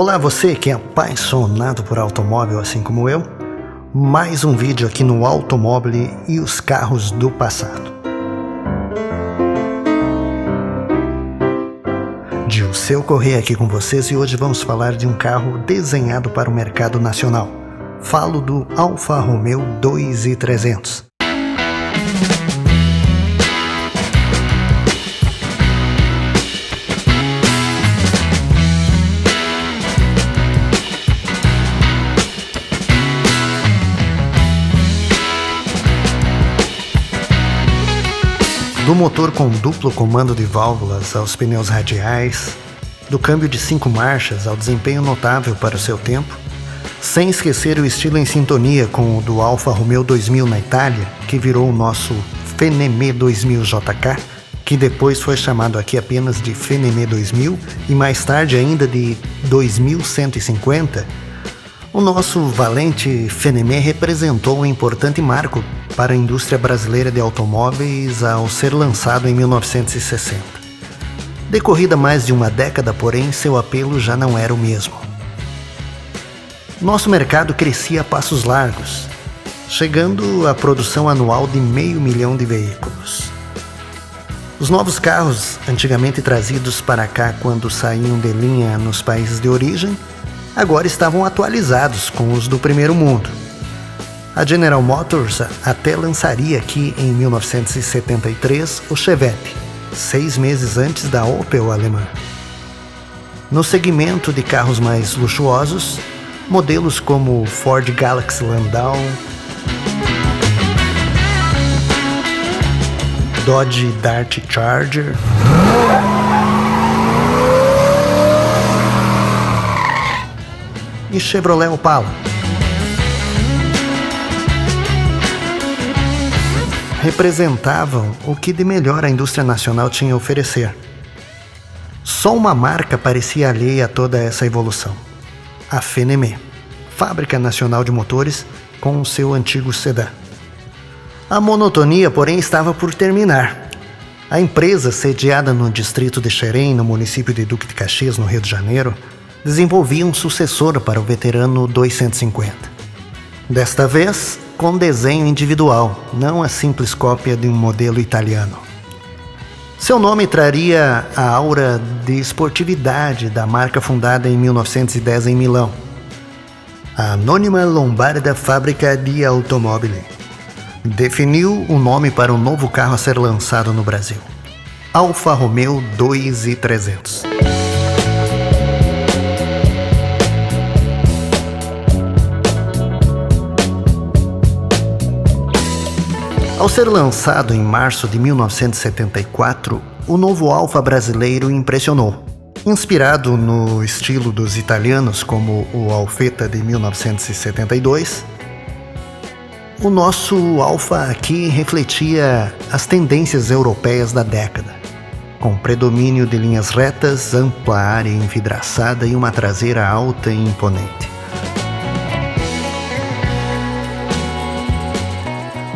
Olá, você que é apaixonado por automóvel assim como eu. Mais um vídeo aqui no Automóvel e os carros do passado. Dilceu Corrêa aqui com vocês e hoje vamos falar de um carro desenhado para o mercado nacional. Falo do Alfa Romeo 2300. Do motor com duplo comando de válvulas aos pneus radiais, do câmbio de 5 marchas ao desempenho notável para o seu tempo, sem esquecer o estilo em sintonia com o do Alfa Romeo 2000 na Itália, que virou o nosso Fenemé 2000 JK, que depois foi chamado aqui apenas de Fenemé 2000 e mais tarde ainda de 2150, o nosso valente Fenemé representou um importante marco para a indústria brasileira de automóveis ao ser lançado em 1960. Decorrida mais de uma década, porém, seu apelo já não era o mesmo. Nosso mercado crescia a passos largos, chegando à produção anual de 500.000 de veículos. Os novos carros, antigamente trazidos para cá quando saíam de linha nos países de origem, agora estavam atualizados com os do primeiro mundo. A General Motors até lançaria aqui em 1973 o Chevette, 6 meses antes da Opel alemã. No segmento de carros mais luxuosos, modelos como Ford Galaxy Landau, Dodge Dart Charger, e Chevrolet Opala representavam o que de melhor a indústria nacional tinha a oferecer. Só uma marca parecia alheia a toda essa evolução: a Fenemé, fábrica nacional de motores, com o seu antigo sedã. A monotonia, porém, estava por terminar. A empresa, sediada no distrito de Xerém, no município de Duque de Caxias, no Rio de Janeiro, desenvolvia um sucessor para o veterano 250. Desta vez, com desenho individual, não a simples cópia de um modelo italiano. Seu nome traria a aura de esportividade da marca fundada em 1910 em Milão, a Anônima Lombarda Fábrica di Automobili. Definiu o nome para o novo carro a ser lançado no Brasil: Alfa Romeo 2300. Ao ser lançado em março de 1974, o novo Alfa brasileiro impressionou. Inspirado no estilo dos italianos, como o Alfetta de 1972, o nosso Alfa aqui refletia as tendências europeias da década, com predomínio de linhas retas, ampla área envidraçada e uma traseira alta e imponente.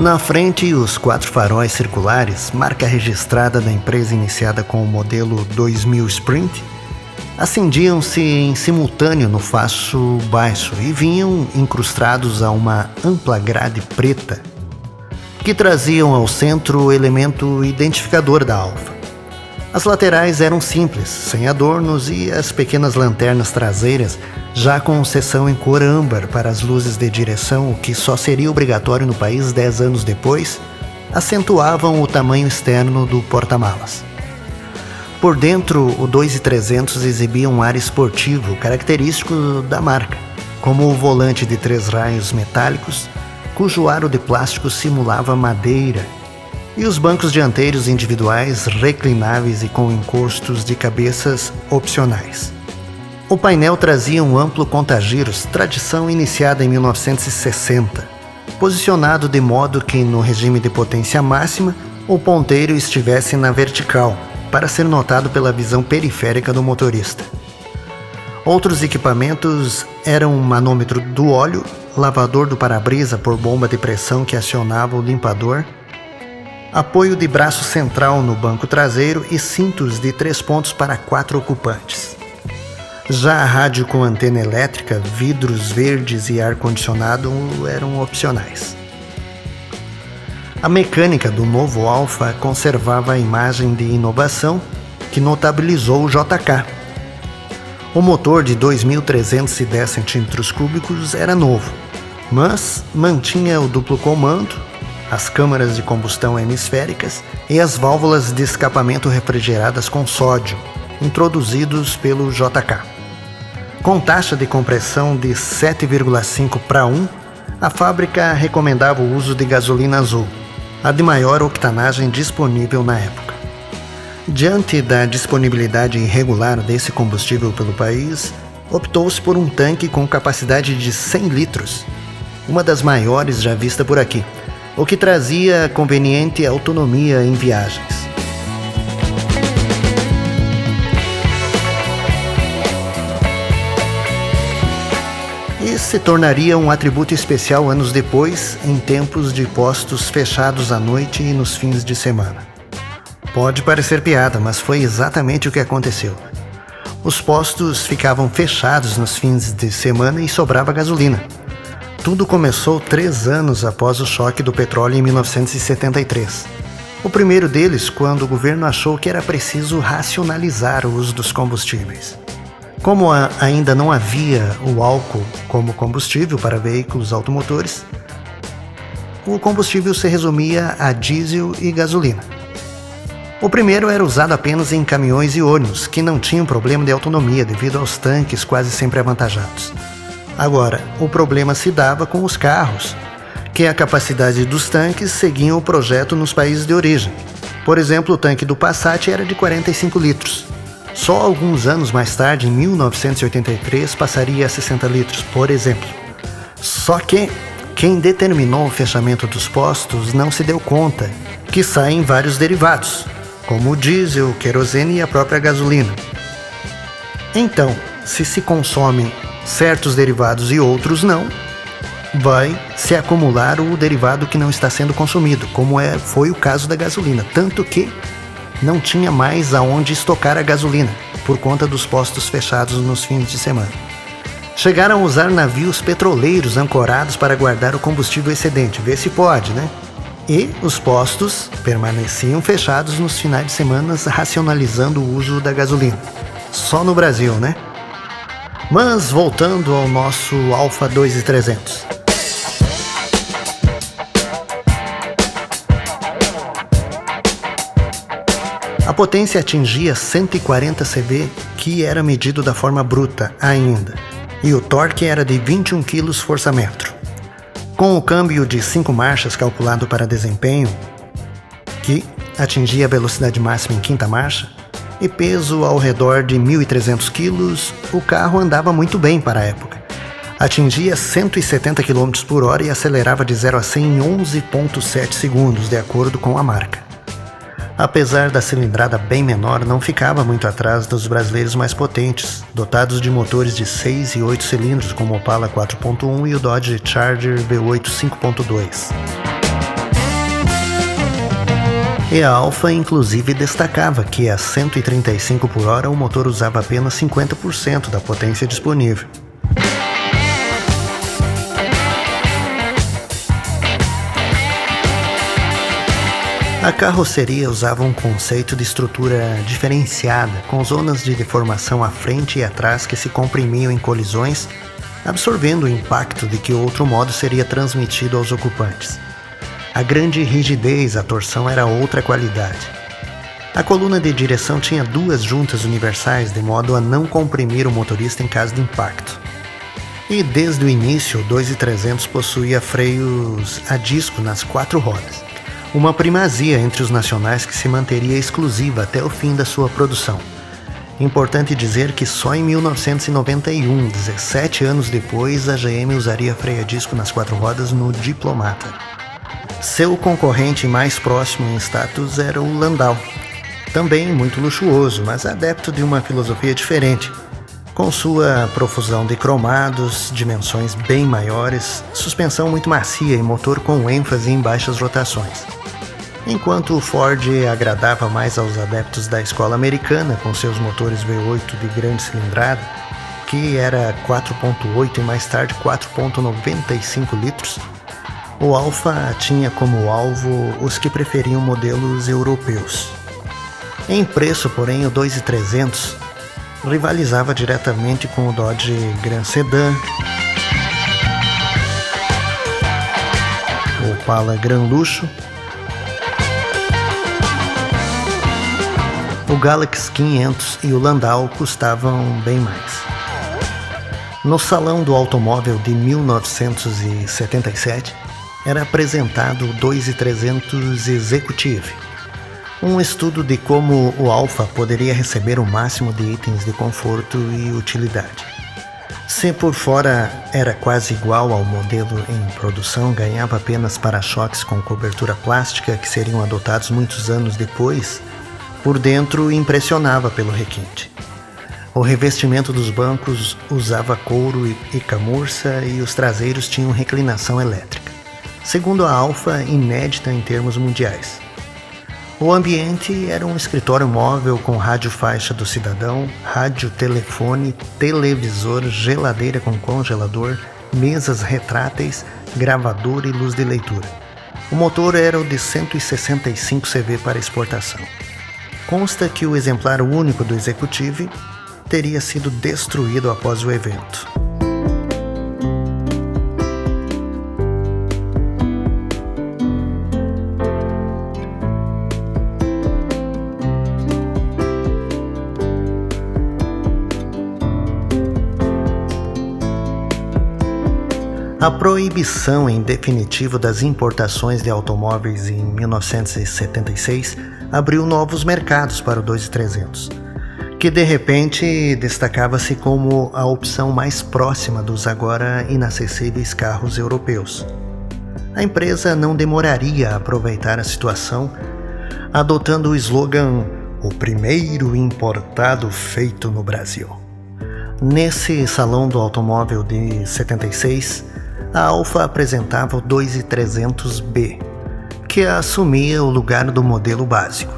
Na frente, os 4 faróis circulares, marca registrada da empresa iniciada com o modelo 2000 Sprint, acendiam-se em simultâneo no facho baixo e vinham incrustados a uma ampla grade preta, que traziam ao centro o elemento identificador da Alfa. As laterais eram simples, sem adornos, e as pequenas lanternas traseiras já com seção em cor âmbar para as luzes de direção, o que só seria obrigatório no país 10 anos depois, acentuavam o tamanho externo do porta-malas. Por dentro, o 2300 exibia um ar esportivo característico da marca, como o volante de 3 raios metálicos, cujo aro de plástico simulava madeira, e os bancos dianteiros individuais reclináveis e com encostos de cabeças opcionais. O painel trazia um amplo conta-giros, tradição iniciada em 1960, posicionado de modo que, no regime de potência máxima, o ponteiro estivesse na vertical, para ser notado pela visão periférica do motorista. Outros equipamentos eram um manômetro do óleo, lavador do para-brisa por bomba de pressão que acionava o limpador, apoio de braço central no banco traseiro e cintos de 3 pontos para 4 ocupantes. Já a rádio com antena elétrica, vidros verdes e ar-condicionado eram opcionais. A mecânica do novo Alfa conservava a imagem de inovação que notabilizou o JK. O motor de 2.310 cm3 era novo, mas mantinha o duplo comando, as câmaras de combustão hemisféricas e as válvulas de escapamento refrigeradas com sódio, introduzidos pelo JK. Com taxa de compressão de 7,5 para 1, a fábrica recomendava o uso de gasolina azul, a de maior octanagem disponível na época. Diante da disponibilidade irregular desse combustível pelo país, optou-se por um tanque com capacidade de 100 litros, uma das maiores já vista por aqui, o que trazia conveniente autonomia em viagens. E se tornaria um atributo especial anos depois, em tempos de postos fechados à noite e nos fins de semana. Pode parecer piada, mas foi exatamente o que aconteceu. Os postos ficavam fechados nos fins de semana e sobrava gasolina. Tudo começou 3 anos após o choque do petróleo em 1973. O primeiro deles, quando o governo achou que era preciso racionalizar o uso dos combustíveis. Como ainda não havia o álcool como combustível para veículos automotores, o combustível se resumia a diesel e gasolina. O primeiro era usado apenas em caminhões e ônibus, que não tinham problema de autonomia devido aos tanques quase sempre avantajados. Agora, o problema se dava com os carros, que a capacidade dos tanques seguiam o projeto nos países de origem. Por exemplo, o tanque do Passat era de 45 litros. Só alguns anos mais tarde, em 1983, passaria a 60 litros, por exemplo. Só que quem determinou o fechamento dos postos não se deu conta que saem vários derivados, como o diesel, o querosene e a própria gasolina. Então, se consome certos derivados e outros não, vai se acumular o derivado que não está sendo consumido, como foi o caso da gasolina, tanto que não tinha mais aonde estocar a gasolina, por conta dos postos fechados nos fins de semana. Chegaram a usar navios petroleiros ancorados para guardar o combustível excedente, vê se pode, né? E os postos permaneciam fechados nos finais de semana, racionalizando o uso da gasolina. Só no Brasil, né? Mas voltando ao nosso Alfa 2300. A potência atingia 140 CV, que era medido da forma bruta ainda, e o torque era de 21 kgfm. Com o câmbio de 5 marchas calculado para desempenho, que atingia a velocidade máxima em quinta marcha, e peso ao redor de 1.300 kg, o carro andava muito bem para a época. Atingia 170 km por hora e acelerava de 0 a 100 em 11,7 segundos, de acordo com a marca. Apesar da cilindrada bem menor, não ficava muito atrás dos brasileiros mais potentes, dotados de motores de 6 e 8 cilindros, como o Opala 4.1 e o Dodge Charger V8 5.2. E a Alfa inclusive destacava que a 135 por hora o motor usava apenas 50% da potência disponível. A carroceria usava um conceito de estrutura diferenciada, com zonas de deformação à frente e atrás que se comprimiam em colisões, absorvendo o impacto de que outro modo seria transmitido aos ocupantes. A grande rigidez, a torção era outra qualidade. A coluna de direção tinha 2 juntas universais, de modo a não comprimir o motorista em caso de impacto. E desde o início, o 2300 possuía freios a disco nas 4 rodas. Uma primazia entre os nacionais que se manteria exclusiva até o fim da sua produção. Importante dizer que só em 1991, 17 anos depois, a GM usaria freio a disco nas 4 rodas no Diplomata. Seu concorrente mais próximo em status era o Landau, também muito luxuoso, mas adepto de uma filosofia diferente, com sua profusão de cromados, dimensões bem maiores, suspensão muito macia e motor com ênfase em baixas rotações. Enquanto o Ford agradava mais aos adeptos da escola americana, com seus motores V8 de grande cilindrada, que era 4,8 e mais tarde 4,95 litros, o Alfa tinha como alvo os que preferiam modelos europeus. Em preço, porém, o 2300 rivalizava diretamente com o Dodge Grand Sedan, o Opala Gran Luxo, o Galaxy 500 e o Landau custavam bem mais. No Salão do Automóvel de 1977, era apresentado o 2300 Executive, um estudo de como o Alfa poderia receber o máximo de itens de conforto e utilidade. Se por fora era quase igual ao modelo em produção, ganhava apenas para-choques com cobertura plástica que seriam adotados muitos anos depois, por dentro impressionava pelo requinte. O revestimento dos bancos usava couro e camurça e os traseiros tinham reclinação elétrica, segundo a Alfa, inédita em termos mundiais. O ambiente era um escritório móvel com rádio faixa do cidadão, rádio, telefone, televisor, geladeira com congelador, mesas retráteis, gravador e luz de leitura. O motor era o de 165 CV para exportação. Consta que o exemplar único do Executive teria sido destruído após o evento. A proibição em definitivo das importações de automóveis em 1976 abriu novos mercados para o 2300, que de repente destacava-se como a opção mais próxima dos agora inacessíveis carros europeus. A empresa não demoraria a aproveitar a situação, adotando o slogan "O primeiro importado feito no Brasil". Nesse Salão do Automóvel de 76, a Alfa apresentava o 2300B, que assumia o lugar do modelo básico.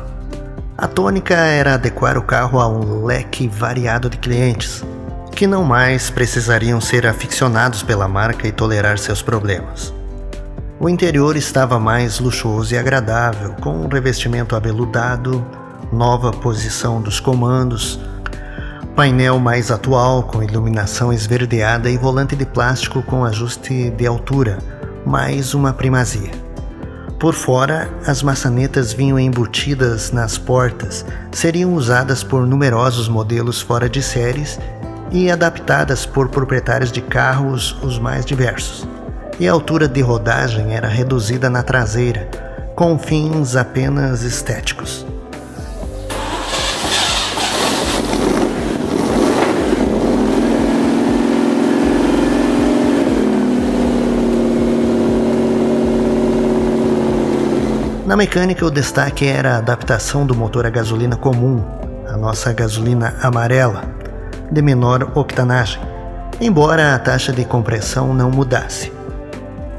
A tônica era adequar o carro a um leque variado de clientes, que não mais precisariam ser aficionados pela marca e tolerar seus problemas. O interior estava mais luxuoso e agradável, com um revestimento aveludado, nova posição dos comandos, painel mais atual com iluminação esverdeada e volante de plástico com ajuste de altura, mais uma primazia. Por fora, as maçanetas vinham embutidas nas portas, seriam usadas por numerosos modelos fora de séries e adaptadas por proprietários de carros os mais diversos. E a altura de rodagem era reduzida na traseira, com fins apenas estéticos. Na mecânica, o destaque era a adaptação do motor a gasolina comum, a nossa gasolina amarela, de menor octanagem, embora a taxa de compressão não mudasse.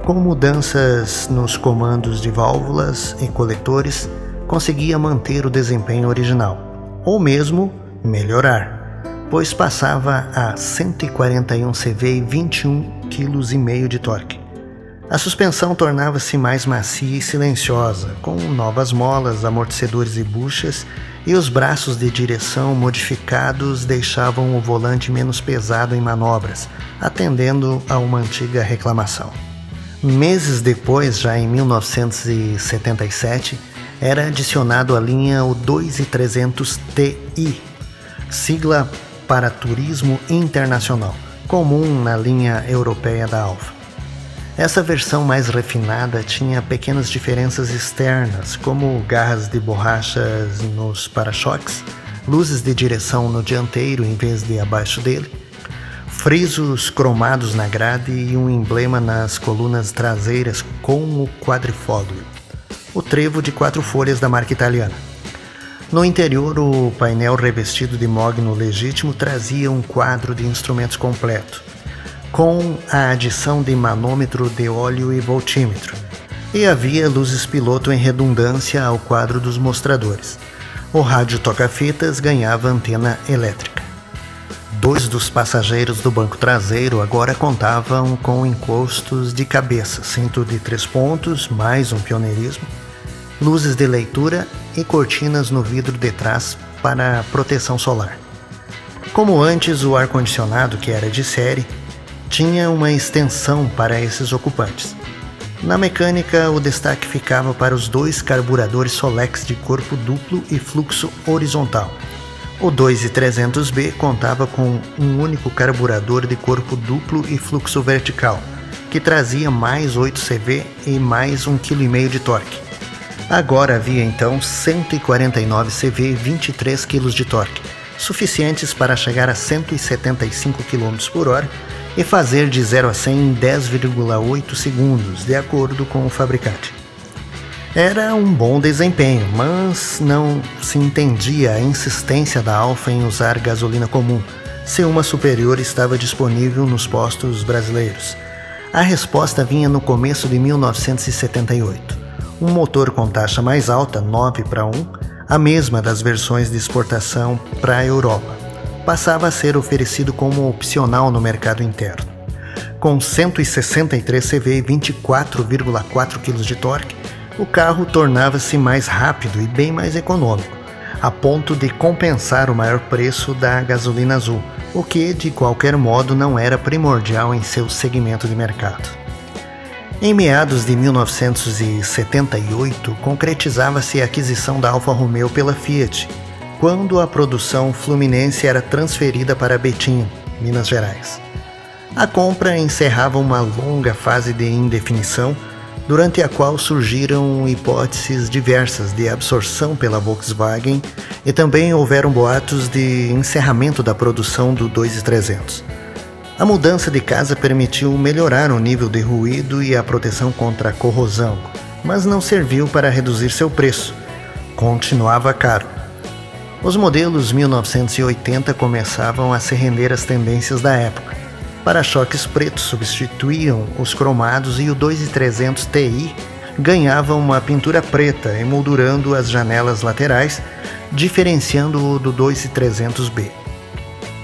Com mudanças nos comandos de válvulas e coletores, conseguia manter o desempenho original, ou mesmo melhorar, pois passava a 141 CV e 21,5 kg de torque. A suspensão tornava-se mais macia e silenciosa, com novas molas, amortecedores e buchas, e os braços de direção modificados deixavam o volante menos pesado em manobras, atendendo a uma antiga reclamação. Meses depois, já em 1977, era adicionado à linha o 2300 Ti, sigla para Turismo Internacional, comum na linha europeia da Alfa. Essa versão mais refinada tinha pequenas diferenças externas, como garras de borrachas nos para-choques, luzes de direção no dianteiro em vez de abaixo dele, frisos cromados na grade e um emblema nas colunas traseiras com o quadrifólio, o trevo de 4 folhas da marca italiana. No interior, o painel revestido de mogno legítimo trazia um quadro de instrumentos completo, com a adição de manômetro de óleo e voltímetro, e havia luzes piloto em redundância ao quadro dos mostradores. O rádio toca-fitas ganhava antena elétrica. Dois dos passageiros do banco traseiro agora contavam com encostos de cabeça, cinto de 3 pontos, mais um pioneirismo, luzes de leitura e cortinas no vidro de trás para proteção solar. Como antes, o ar-condicionado, que era de série, tinha uma extensão para esses ocupantes. Na mecânica, o destaque ficava para os 2 carburadores Solex de corpo duplo e fluxo horizontal. O 2300B contava com um único carburador de corpo duplo e fluxo vertical, que trazia mais 8 CV e mais 1,5 kg de torque. Agora havia então 149 CV e 23 kg de torque, suficientes para chegar a 175 km por hora e fazer de 0 a 100 em 10,8 segundos, de acordo com o fabricante. Era um bom desempenho, mas não se entendia a insistência da Alfa em usar gasolina comum, se uma superior estava disponível nos postos brasileiros. A resposta vinha no começo de 1978. Um motor com taxa mais alta, 9:1, a mesma das versões de exportação para a Europa, passava a ser oferecido como opcional no mercado interno. Com 163 CV e 24,4 kg de torque, o carro tornava-se mais rápido e bem mais econômico, a ponto de compensar o maior preço da gasolina azul, o que, de qualquer modo, não era primordial em seu segmento de mercado. Em meados de 1978, concretizava-se a aquisição da Alfa Romeo pela Fiat, quando a produção fluminense era transferida para Betim, Minas Gerais. A compra encerrava uma longa fase de indefinição, durante a qual surgiram hipóteses diversas de absorção pela Volkswagen e também houveram boatos de encerramento da produção do 2300. A mudança de casa permitiu melhorar o nível de ruído e a proteção contra a corrosão, mas não serviu para reduzir seu preço. Continuava caro. Os modelos 1980 começavam a se render às tendências da época. Para-choques pretos substituíam os cromados e o 2300 Ti ganhava uma pintura preta, emoldurando as janelas laterais, diferenciando-o do 2300B.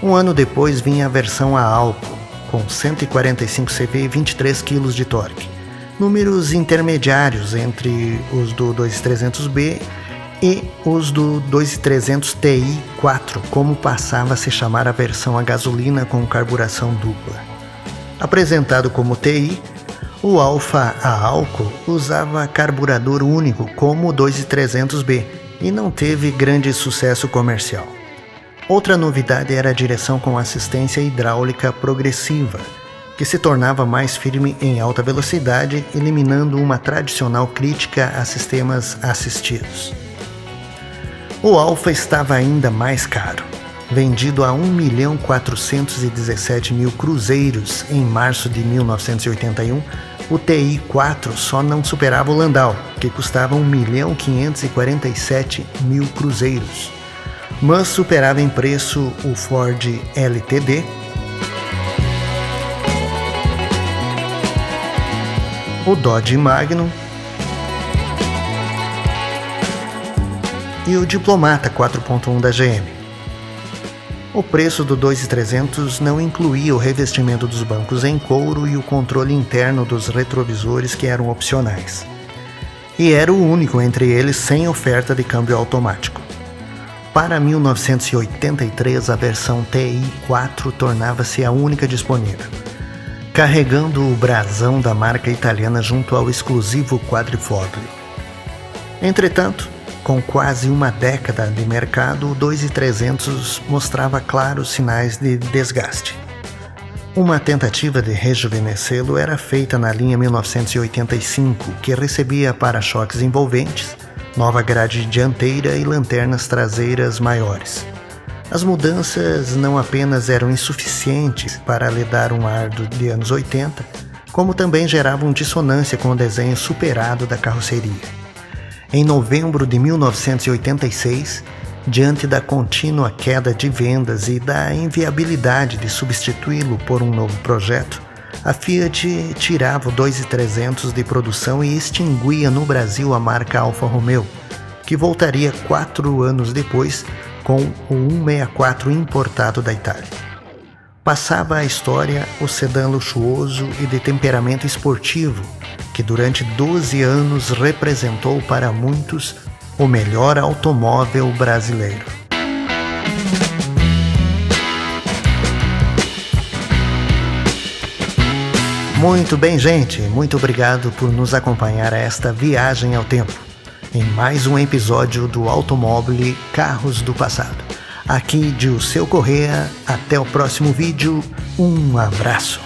Um ano depois vinha a versão a álcool, com 145 CV e 23 kg de torque, números intermediários entre os do 2300B e os do 2300 Ti4, como passava a se chamar a versão a gasolina com carburação dupla. Apresentado como TI, o Alfa a álcool usava carburador único como o 2300B e não teve grande sucesso comercial. Outra novidade era a direção com assistência hidráulica progressiva, que se tornava mais firme em alta velocidade, eliminando uma tradicional crítica a sistemas assistidos. O Alfa estava ainda mais caro. Vendido a 1.417.000 cruzeiros em março de 1981, o Ti4 só não superava o Landau, que custava 1.547.000 cruzeiros, mas superava em preço o Ford LTD, o Dodge Magnum e o Diplomata 4.1 da GM. O preço do 2300 não incluía o revestimento dos bancos em couro e o controle interno dos retrovisores, que eram opcionais. E era o único entre eles sem oferta de câmbio automático. Para 1983, a versão Ti4 tornava-se a única disponível, carregando o brasão da marca italiana junto ao exclusivo quadrifoglio. Entretanto, com quase uma década de mercado, o 2300 mostrava claros sinais de desgaste. Uma tentativa de rejuvenescê-lo era feita na linha 1985, que recebia para-choques envolventes, nova grade dianteira e lanternas traseiras maiores. As mudanças não apenas eram insuficientes para lhe dar um ar de anos 80, como também geravam dissonância com o desenho superado da carroceria. Em novembro de 1986, diante da contínua queda de vendas e da inviabilidade de substituí-lo por um novo projeto, a Fiat tirava o 2300 de produção e extinguia no Brasil a marca Alfa Romeo, que voltaria 4 anos depois com o 164 importado da Itália. passava à história o sedã luxuoso e de temperamento esportivo, que durante 12 anos representou para muitos o melhor automóvel brasileiro. Muito bem, gente. Muito obrigado por nos acompanhar a esta viagem ao tempo, em mais um episódio do Automóvel Carros do Passado. Aqui de o seu Correia, até o próximo vídeo, um abraço.